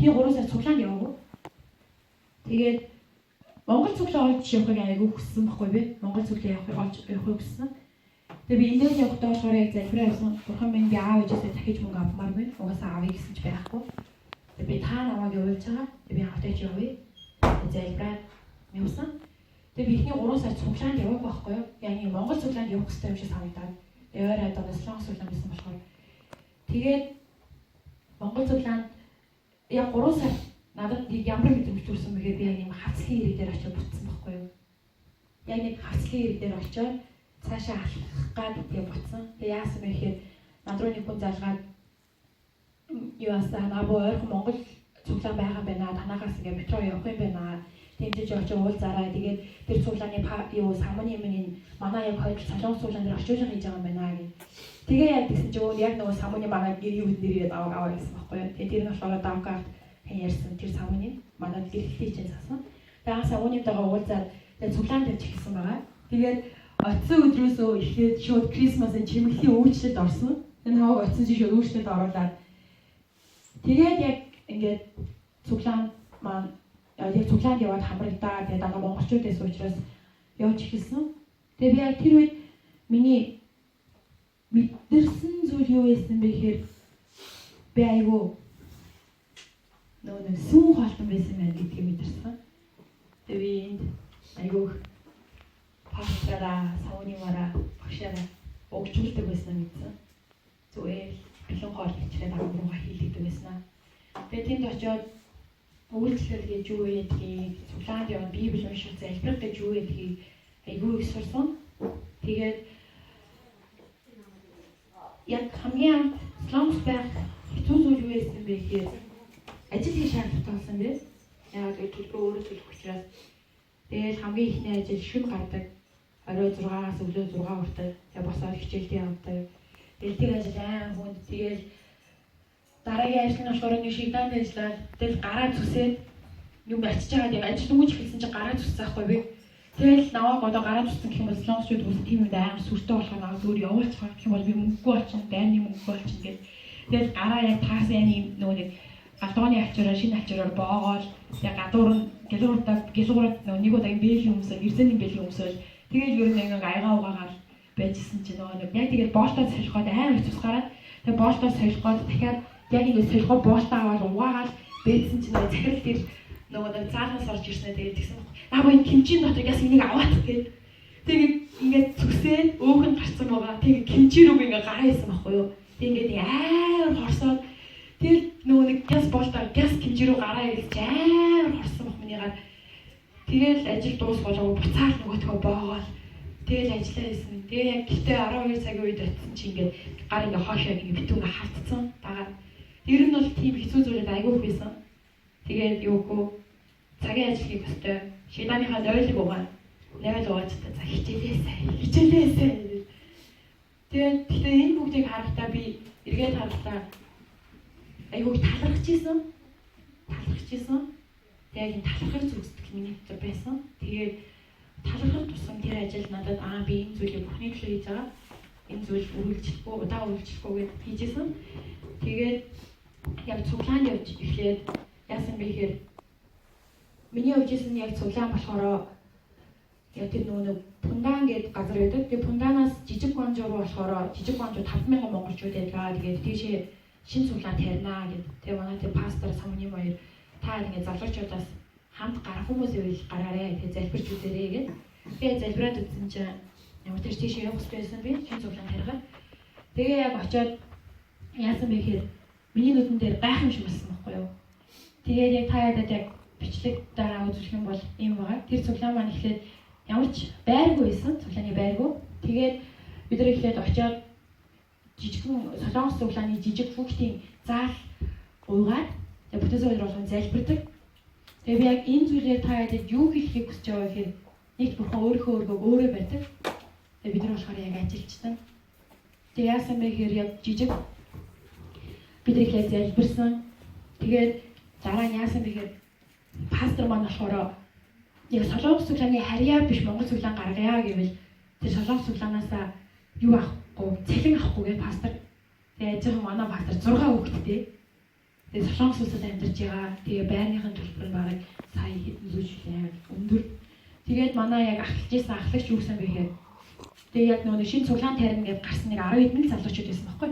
эхний 3 сар цуглаанд яваагүй. Тэгээд Монгол цуглаа олж явахыг айгүй хүссэн байхгүй би. Монгол цуглаа явахыг хүссэн. Тэгээд би эндээс явахдаа болохоор яг залбирсан. Бурхан минь би аав ээжээсээ дахиж мөнгө авмааргүй. Угаасаа авъя гэсэн ч байхгүй. Тэгээд би та намайг явуулж байгаа. Тэгээд би хавтаж явъя. Залбираад явсан. Тэгээд би эхний 3 сар цуглаанд явах байхгүй юу? Яг нэг Монгол цуглаанд явах хэрэгтэй юм шиг санагдаад. Яваарай одоо солонгос цуглаанд байсан болохоор. Тэгээд Монгол цуглаанд яг 3 сар надад ямар мэдрэмж төрсөн бэхээр би яг юм хавцлын ирэг дээр очиж бутсан байхгүй юу? Яг нэг хавцлын ирэг дээр очиж цаашаа алхах гад тэгээ бутсан. Тэгээ яасан бэ гэхээр над руу нэг хүн залгаад юусаа набо ойрхон Монгол цуглаан байгаа байна. Танаагаас ингээ метро явах юм байна. Тэмдэж очиж уулзаарай. Тэгээд тэр цуглааны юу самуны минь манай яг хоёр солонгос цуглаан дээр очиж хийж байгаа юм байна гэх. Тэгээ яг гэсэн чинь яг нөгөө самуны манай гэр юу нэрээ аваа гэсэн байхгүй юу? Тэгээд тэр нь болохоор давкаат ярьсан тэр самуны манай гэрэлтий чинь засан. Тэгээд самунитайгаа уулзаад тэгээд цуглаан дээр чихсэн байгаа. Тэгээд оцсон өдрөөсөө эхлээд шууд Крисмасын чимэглэлийн үйлчлэлд орсон. Энэ хаваа оцсон чинь шууд үйлчлэлд оруулаад тэгээд яг ингээд цуглаан маань яг цуглаанд яваад хамрагдаа. Тэгээд дараа монголчууд байсан учраас явж эхэлсэн. Тэгээд би яг тэр үед миний мэдэрсэн зүйл юу байсан бэ гэхээр би айгүй нэг сүүн хаалтан байсан байна гэдгийг мэдэрсэн. Тэгээд би энд айгүй пастраа, саунимараа, багшаараа өгчүүлдэг байсан мэдсэн. Зүгээр бэлэн хоол ичрээд агуурга хийлэгдэг байсан. Тэгээд тэнд очиод үйлчлэл гэж юу ядгийг, цуглаанд яваад Библи унших, залбирах гэж юу ядгийг айгүй их сурсан. Тэгээд яг хамгийн солонгос байх хэцүү зүйл юу байсан бэ гэхээр ажил хийх шаардлагатай болсон биз. Яг төлбөр өөрөө төлөх учраас тэгээд хамгийн ихний ажил шүн гардаг. Орой 6-аас өглөө 6 хүртэл яг босоод хичээлдээ явдаг. Тэгээд тэр ажил аим хүнд. Тэгээд дараагийн ажил нь болохоор нэг шигдаанд ажиллаад тэгэл гараа зүсээд юм ачиж байгаа. Яг ажил дөнгөж эхэлсэн чинь гараа зүссэн байхгүй би. Тэгэл наваа одоо гараа зүссэн гэх юм бол солонгосчууд үс тийм үед аим сүртэй болохоор наваа өөр явуулчих гэх юм бол би мөнгөгүй болчихно, дайны мөнгөгүй болчихно гэж. Тэгэл гараа яг таасан юм нөгөө нэг галдууны авчираа шинэ авчираар боогоол яг гадуур нь гэлгуураад нэг удаагийн бэлийн өмсөөл, эрзэний бэлийн өмсөөл тэгээд ер нь ингээ аягаа угаагаар байжсэн чинь нөгөө нэг яг тэгээд боолтоо солиход амар их тусгараад тэгээд боолтоо солиход дахиад яг ингээ солиход боолтоо аваад угаагаад бэжсэн чинь нөгөө захирал дээр нөгөө нэг цаанаас орж ирснэ тэгээд тэгсэн баг. Наа энэ кимчийн дотор яс энийг аваад тэгээд тэгээд ингээ зүсээд өөхөн гарцсан байгаа. Тэгээд кимчи рүү ингээ гараа исэн байхгүй юу. Тэгээд ингээ амар хорсоод тэгэл нөгөө нэг газ болтоо газ кимчи рүү гараа ирж амар хорсон баг минийгаар. Тэгэл ажил дуусгуулаагүй буцаал нөгөөтгөө боогоол. Тэгэл ажиллаа хийсэн. Тэгээ яг гэртээ 12 цагийн үед очсон чи ингээд гар ингээ хоошоо ингээ битүүнгээ хавтцсан. Дагаад ер нь бол тийм хэцүү зүйлүүд айгүй байсан. Тэгээд юугүй цагийн ажил хийх ёстой. Шиданыхаа нойлог угаана. Навал угаачтай за хичээлээсэй. Тэгээд энэ бүгдийг харахтаа би эргээд харахтаа айгүй талархаж ийсэн. Яг энэ талархах зүйлсдэл миний хэвээр байсан. Тэгээд талархах тусам тэр ажил надад би энэ зүйлийг бүхний төлөө хийж байгаа. Энэ зүйл үргэлжлэхгүй, удаан үргэлжлэхгүй гэж хийжсэн. Тэгээд яг цуглаанд явж эхлээд яасан бэ гэхээр миний явжсэн яг цуглаан болохоор яг тэр нөгөө Пундан гэдэг газар байдаг. Тэгээд Пунданаас жижиг Гуанжуу руу болохоор жижиг Гуанжуу 5,000 монголчууд байлаа. Тэгээд тийшээ шинэ цуглаан тарина гэдэг. Тэгээд манай тэр пастор самуны хоёр та ингэ залуучуудаас хамт гарах хүмүүс ивэл гараарэ. Тэгээд залбирч үзээрэй гэдэг. Тэгээд залбираад үзсэн чинь ямар ч тийшээ явах хэрэгтэй байсан би шинэ цуглаан тарихад. Тэгээ яг очиод яасан бэ гэхээр миний нүдэн дээр гайхамшиг болсон байхгүй юу. Тэгээд яг та ядад яг бичлэг дараа үзүүлэх юм бол ийм байгаа. Тэр цуглаан маань эхлээд ямар ч байргүй байсан. Цуглааны байргүй. Тэгээд бид нар эхлээд очиод жижигхэн солонгос цуглааны жижиг хүүхдийн заал уугаад бүтээсээ болгон залбирдаг. Тэгээ би яг энэ зүйлээр та ядад юу хэлхийг хүсэж байгаа гэхээр нэгт бурхан өөрөө байдаг. Тэгээ бид нар болохоор яг ажилчсан. Тэгээ яасан бэ гэхээр яг жижиг бид ихлээр залбирсан. Тэгээд дараа нь яасан бэ гэхээр пастор маань болохоор яг солонгос цуглааны харьяа биш монгол цуглаан гаргая гэвэл тэр солонгос цуглаанаасаа юу авахгүй, цалин авахгүй гэж пастор. Тэгээ ажиж манай пастор 6 хүүхэдтэй. Тэгээд Солонгос улсад амьдарч байгаа. Тэгээ байрныхын төлбөр нь бараг сая хэдэн зуун жилийн өндөр. Тэгээд манай яг ахлагчсан ахлагч юусан бэхээр. Тэгээ яг нөгөө шинэ цуглаан тарина гэдээ гарсан нэг 10 хэдэн залуучууд байсан байхгүй.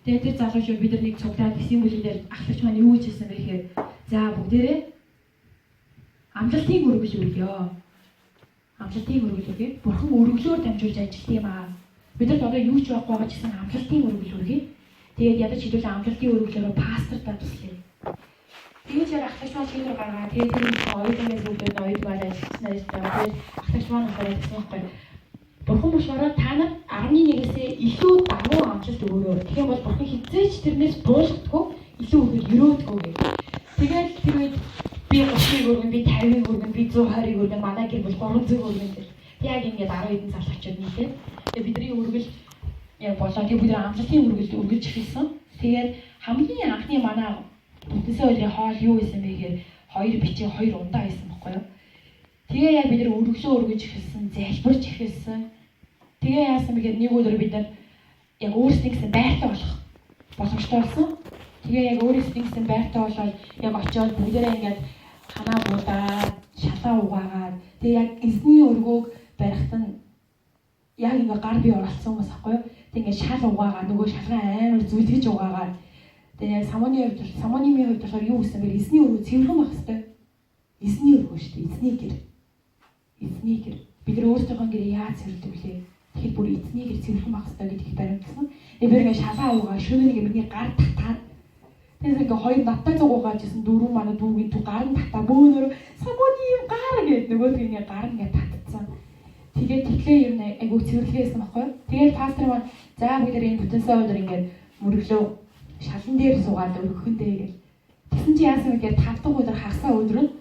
Тэгээд тэр залуучууд бид нар нэг цуглаан символээр ахлагч маань юу гэж хэлсэн бэ гэхээр за бүгдээрээ амлалтын өргөл өргөё. Амлалтын өргөл өргөё. Бурхан өргөлөөр дамжуулж ажиллах юм аа. Бидэд одоо юу ч байхгүй байгаа ч гэсэн амлалтын өргөл өргөё. Тэгээд ядаж хэдүүл амлалтын өргөлөөр пастортаа туслая. Тэгээд яг ахлагч маань шийдвэр гаргаад тэгээд тэр оюутнууд бүгд оюут маань ажилласан ажиллагаа. Тэгээд ахлагч маань хэлсэн байхгүй. Бурхан болохоор та нар 11-ээс илүү давуу амжилт өгөөрэй. Тэгэх юм бол бурхан хизээч тэрнээс буулгадаггүй, илүү өгөхөд өрөөдгөө гэх. Тэгээд тэр үед би 30-ыг өргөн, би 50-ыг өргөн, би 120-ыг өргөн, манай гэр бол 300-ыг өргөн гэх. Яг ингээд 10 хэдэн залуучууд нийлээ. Тэгээд бидний өргөл яг болоо тэгээд бид амлалтын өргөлд өргөж эхэлсэн. Тэгээд хамгийн анхны манай бүтэнсээ өдрийн хоол юу байсан бэ гэхээр 2 бичиг 2 ундаа байсан байхгүй юу? Тэгээ яг бид нар өргөлөө өргөж эхэлсэн, залбирч эхэлсэн. Тэгээ яасан бэ гэхээр нэг өдөр бид нар яг өөрсдөө гэсэн байртай болох боломжтой болсон. Тэгээ яг өөрсдөө гэсэн байртай болоод яг очиод бүгдээрээ ингээд ханаа буудаад, шалаа угаагаад тэгээ яг эзний өргөөг барихт нь яг ингээ гар бие оролцсон хүмүүс ахгүй юу? Тэг ингээ шал угаагаад нөгөө шалгаа амар зүлгэж угаагаад тэгээ яг самоними хувьд болохоор юу гэсэн бэ? Эзний өргөө цэвэрхэн байх хэрэгтэй. Эзний өргөө шүү дээ. Эзний гэр. Эзний гэр. Бид нар өөрсдийнхөө гэрээ яаж цэвэрлэдэг вүлээ? Тэгэхээр бүр эзний гэр цэвэрхэн байх хэрэгтэй гэдгийг баримтсан. Тэгээ би ингээ шалгаа угаа шөнө нэг миний гар татаад тэгээд ингээ хоёр надтай зугаагаад жисэн дөрөв манай дүүгийн түг гар нь татаа бөөнөр самоним гар гэдэг нөгөөд ингээ гар ингээ татцсан. Тэгээд тэглээ ер нь айгуу цэвэрлэгээсэн байхгүй юу? Тэгээд пастор маань за бид нар энэ бүтэнсээ өдөр ингээд мөрөглөө шалан дээр суугаад өргөхөндөө гэж. Тэгсэн чи яасан вэ гэхээр 5 дахь өдөр хагасаа өдөр нь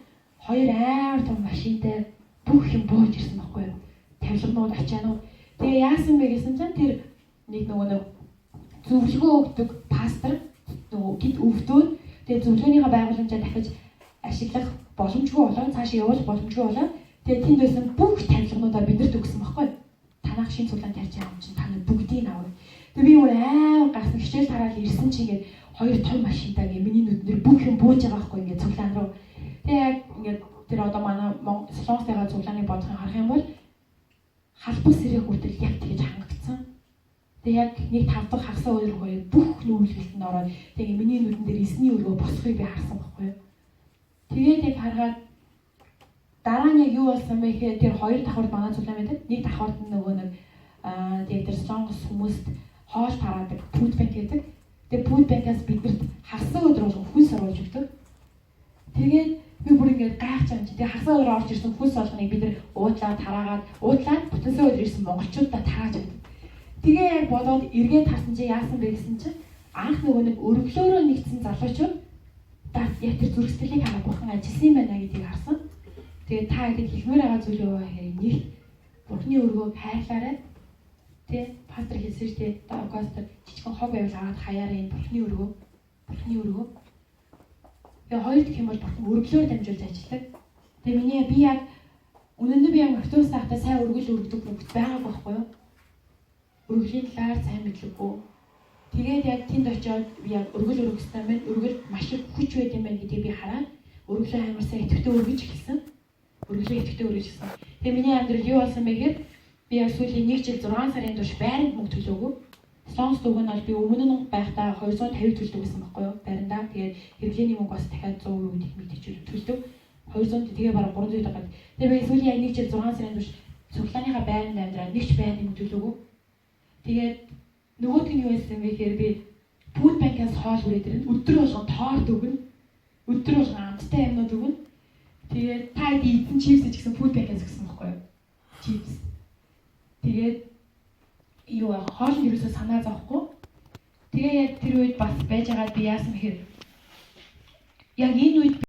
хоёр амар том машинтай бүх юм бууж ирсэн байхгүй юу? Тавилганууд ачаанууд. Тэгээ яасан бэ гэсэн чинь тэр нэг нөгөө зөвлөгөө өгдөг пастор нөгөө гид өвдөөд тэгээ зөвлөгөөнийхөө байгууламжаа дахиж ашиглах боломжгүй болоод цаашаа явуулах боломжгүй болоод тэгээ тэнд байсан бүх тавилгануудаа бидэнд өгсөн байхгүй. Танах шин цуглаан тарьж байгаа юм чинь та нар бүгдийг авах. Тэгээ би өөр аав гарсан хичээл тараал ирсэн чи ингээд хоёр том машинтаа гээ миний нүднэр бүх юм бууж байгаа байхгүй ингээд цуглаан руу. Тэгээ яг ингээд тэр одоо манай Солонгостойгоо цуглааныг бодохын харах юм бол халбар сэрэг хүртэл яг тэгж хангагдсан. Тэгээ яг нэг 5 дахь хагасаа өдөр хоёр бүх нүүрлэлтэнд ороод тэгээ миний нүдэн дээр эсний өргөө босхыг би харсан байхгүй юу. Тэгээд яг харгаад дараа нь яг юу болсон бэ гэхээр тэр хоёр давхард манай цуглаан байдаг. Нэг давхард нь нөгөө нэг тэгээд тэр Солонгос хүмүүст хоол тараадаг food bank гэдэг. Тэгээд food bank-аас биднэрт хагасаа өдөр болгон хүнс оруулж өгдөг. Тэгээд би бүр ингээд гайхаж байгаа юм чи. Тэгээд хагасаа өдөр орж ирсэн хүнс болгоныг бид нар уудлаад бүтэнсээ өдөр ирсэн монголчуудаа тарааж өгдөг. Тэгээ яг бодоод эргээд харсан чи яасан бэ гэсэн чинь анх нөгөө нэг өргөлөөрөө нэгдсэн залуучууд яг тэр зүрхсэтлийг хараад бурхан ажилласан юм байна гэдгийг харсан. Тэгээ та ингэж хэлмээр байгаа зүйл юу вэ гэхээр нэг бурхны өргөөг хайрлаарай. Тэ пастор хэлсэн шүү дээ. Дагостер жижигхэн хог байвал аваад хаяараа энэ бурхны өргөө. Тэгээ хоёр дахь юм бол бурхан өргөлөөр дамжуулж ажилладаг. Тэгээ би яг үнэндээ би яг мартуус тахта сайн өргөл өргөдөг хүмүүс байгааг байхгүй юу? Өргөлийн талаар сайн мэдлэггүй. Тэгээд яг тэнд очиод би яг өргөл өргөсөн юм байна. Өргөл маш их хүч байд юм байна гэдгийг би хараад өргөлөө амар сайн идэвхтэй өргөж эхэлсэн. Тэгээ миний амьдрал юу болсон бэ гэхээр би яг сүүлийн 1 жил 6 сарын турш байранд мөнгө төлөөгүй. Солонгос төгөө нь бол би өмнө нь байхдаа 250 төлдөг байсан байхгүй юу? Байрандаа. Тэгээд хэрэглээний мөнгө бас дахиад 100% мэдээж төлдөг. 200 тэгээ бараг 300 төгрөг. Тэгээ би сүүлийн яг 1 жил 6 сарын турш цуглааныхаа байранд амьдраад нэг ч байрны мөнгө төлөөгүй. Тэгээд нөгөөдг нь юу байсан бэ гэхээр би food bank-аас хоол хүрээд ирэн өдөр болгон торт өгнө. Өдөр болгон амттай юмнууд өгнө. Тэгээд та эдэн чипс гэсэн food bank-аас өгсөн байхгүй юу? Чипс. Тэгээд юу хоол нь юусоо санаа зовхгүй. Тэгээ яг тэр үед бас байж байгаа би яасан бэхээр яг энэ үед